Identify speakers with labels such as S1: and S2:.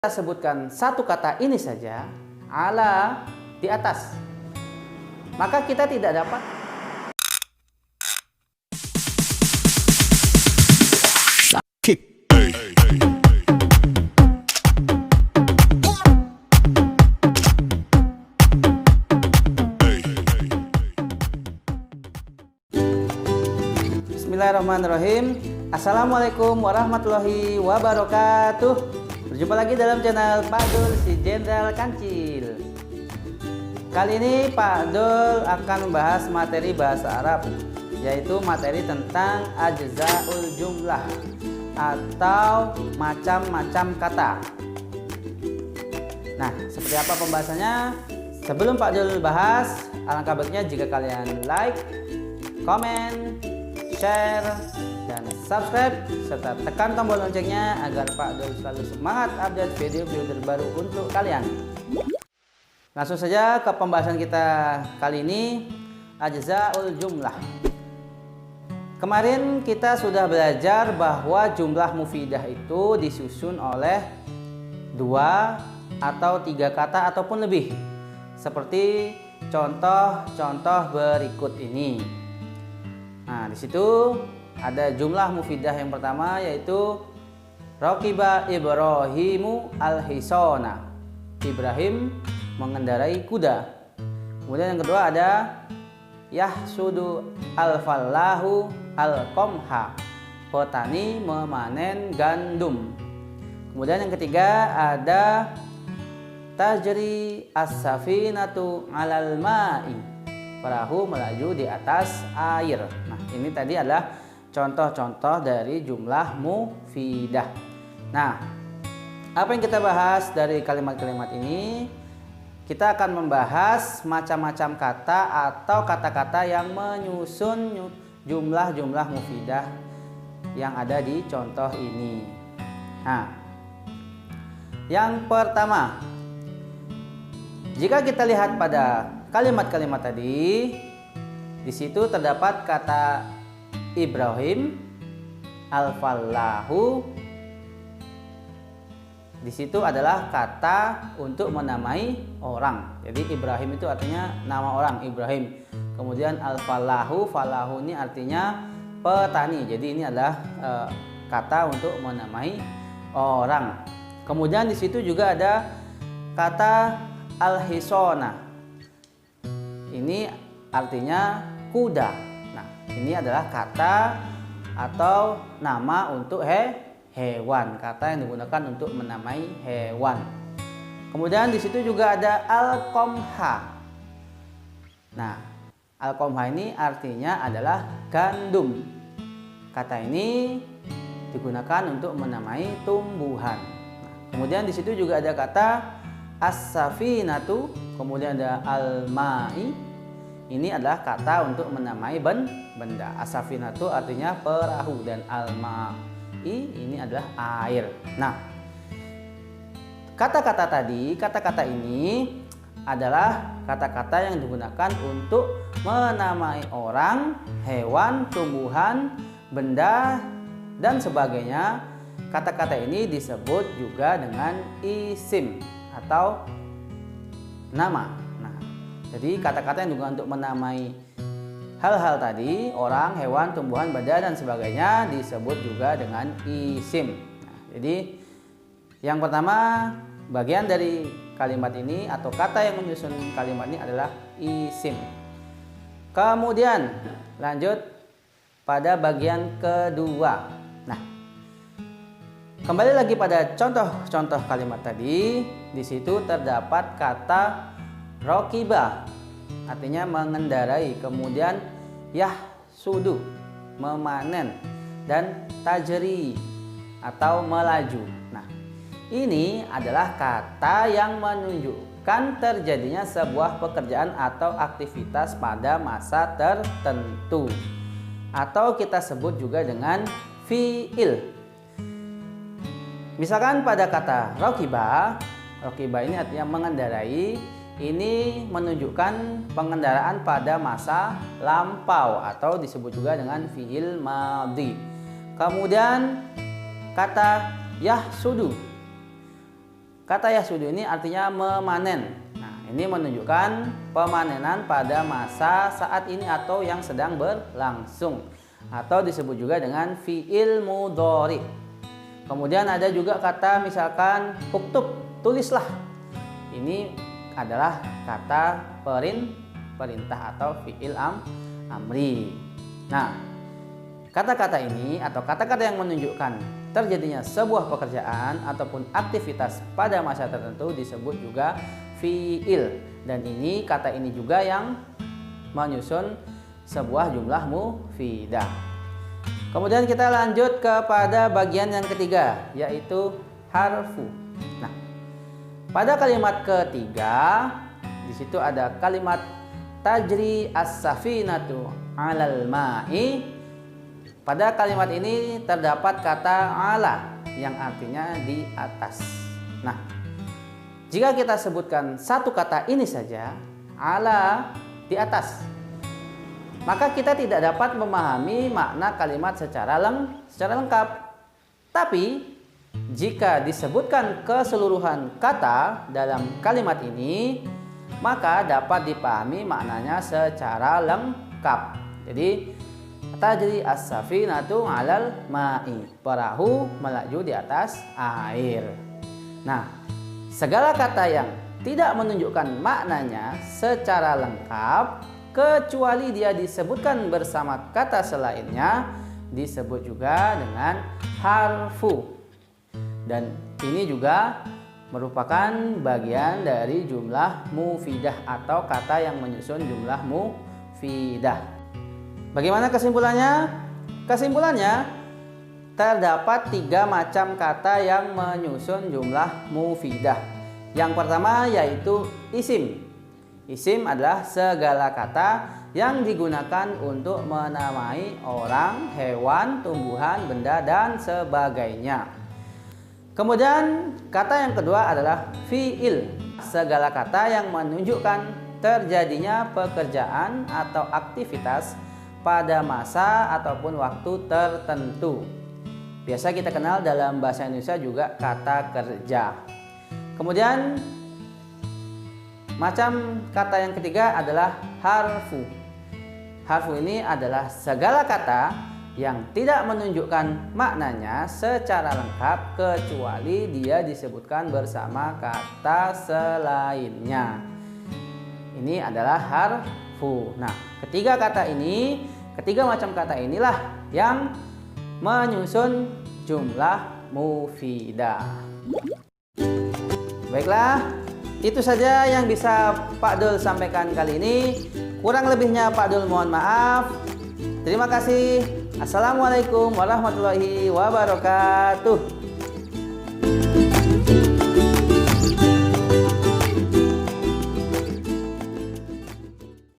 S1: Kita sebutkan satu kata ini saja, ala di atas, maka kita tidak dapat
S2: kick.
S1: Bismillahirrahmanirrahim. Assalamualaikum warahmatullahi wabarakatuh. Berjumpa lagi dalam channel Pak Dul si Jenderal Kancil. Kali ini Pak Dul akan membahas materi bahasa Arab, yaitu materi tentang ajzaul jumlah atau macam-macam kata. Nah, seperti apa pembahasannya? Sebelum Pak Dul bahas, alangkah baiknya jika kalian like, komen, share, dan subscribe, serta tekan tombol loncengnya agar Pak Dul selalu semangat update video-video terbaru untuk kalian. Langsung saja ke pembahasan kita kali ini, ajzaul jumlah. Kemarin kita sudah belajar bahwa jumlah mufidah itu disusun oleh 2 atau 3 kata ataupun lebih, seperti contoh-contoh berikut ini. Nah, di situ ada jumlah mufidah yang pertama, yaitu Raqiba Ibrahimu al-hisona. Ibrahim mengendarai kuda. Kemudian yang kedua ada Yahsudu al-fallahu al-qamha. Petani memanen gandum. Kemudian yang ketiga ada Tajri as-safinatu 'alal ma'i. Perahu melaju di atas air. Nah, ini tadi adalah contoh-contoh dari jumlah mufidah. Nah, apa yang kita bahas dari kalimat-kalimat ini? Kita akan membahas macam-macam kata atau kata-kata yang menyusun jumlah-jumlah mufidah yang ada di contoh ini. Nah, yang pertama, jika kita lihat pada kalimat-kalimat tadi, di situ terdapat kata Ibrahim, al-fallahu. Di situ adalah kata untuk menamai orang. Jadi Ibrahim itu artinya nama orang, Ibrahim. Kemudian al-fallahu, falahu ini artinya petani. Jadi ini adalah kata untuk menamai orang. Kemudian di situ juga ada kata al-hisona. Ini artinya kuda. Nah, ini adalah kata atau nama untuk hewan, kata yang digunakan untuk menamai hewan. Kemudian di situ juga ada al-qamha. Nah, al-qamha ini artinya adalah gandum. Kata ini digunakan untuk menamai tumbuhan. Nah, kemudian di situ juga ada kata as-safinatu, kemudian ada al-ma'i. Ini adalah kata untuk menamai benda. As-safinatu artinya perahu dan al-ma'i ini adalah air. Nah, kata-kata ini adalah kata-kata yang digunakan untuk menamai orang, hewan, tumbuhan, benda, dan sebagainya. Kata-kata ini disebut juga dengan isim atau nama. Nah, jadi kata-kata yang digunakan untuk menamai hal-hal tadi, orang, hewan, tumbuhan, benda, dan sebagainya, disebut juga dengan isim. Nah, jadi yang pertama, bagian dari kalimat ini atau kata yang menyusun kalimat ini adalah isim. Kemudian lanjut pada bagian kedua. Nah, kembali lagi pada contoh-contoh kalimat tadi. Di situ terdapat kata raqiba, artinya mengendarai. Kemudian yahsudu, memanen, dan tajri atau melaju. Nah, ini adalah kata yang menunjukkan terjadinya sebuah pekerjaan atau aktivitas pada masa tertentu, atau kita sebut juga dengan fi'il. Misalkan pada kata raqiba ini artinya mengendarai. Ini menunjukkan pengendaraan pada masa lampau atau disebut juga dengan fi'il madhi. Kemudian kata yahsudu kata yahsudu ini artinya memanen. Nah, ini menunjukkan pemanenan pada masa saat ini atau yang sedang berlangsung, atau disebut juga dengan fi'il mudhari. Kemudian ada juga kata misalkan uktub, tulislah. Ini adalah kata perintah atau fi'il amri. Nah, kata-kata ini atau kata-kata yang menunjukkan terjadinya sebuah pekerjaan ataupun aktivitas pada masa tertentu disebut juga fi'il. Dan ini kata ini juga yang menyusun sebuah jumlah mufidah. Kemudian kita lanjut kepada bagian yang ketiga, yaitu harfu. Nah, pada kalimat ketiga di situ ada kalimat tajri as-safinatu 'alal ma'i. Pada kalimat ini terdapat kata ala yang artinya di atas. Nah, jika kita sebutkan satu kata ini saja, ala di atas, maka kita tidak dapat memahami makna kalimat secara lengkap. Tapi jika disebutkan keseluruhan kata dalam kalimat ini, maka dapat dipahami maknanya secara lengkap. Jadi tajri as-safinatu 'alal ma'i, perahu melaju di atas air. Nah, segala kata yang tidak menunjukkan maknanya secara lengkap kecuali dia disebutkan bersama kata selainnya disebut juga dengan harfu. Dan ini juga merupakan bagian dari jumlah mufidah atau kata yang menyusun jumlah mufidah. Bagaimana kesimpulannya? Kesimpulannya, terdapat 3 macam kata yang menyusun jumlah mufidah. Yang pertama yaitu isim. Isim adalah segala kata yang digunakan untuk menamai orang, hewan, tumbuhan, benda, dan sebagainya. Kemudian kata yang kedua adalah fi'il. Segala kata yang menunjukkan terjadinya pekerjaan atau aktivitas pada masa ataupun waktu tertentu. Biasa kita kenal dalam bahasa Indonesia juga kata kerja. Kemudian macam kata yang ketiga adalah harfu. Harfu ini adalah segala kata yang tidak menunjukkan maknanya secara lengkap kecuali dia disebutkan bersama kata selainnya. Ini adalah harfu. Nah, ketiga macam kata inilah yang menyusun jumlah mufidah. Baiklah, itu saja yang bisa Pak Dul sampaikan kali ini. Kurang lebihnya Pak Dul mohon maaf. Terima kasih. Assalamualaikum warahmatullahi wabarakatuh.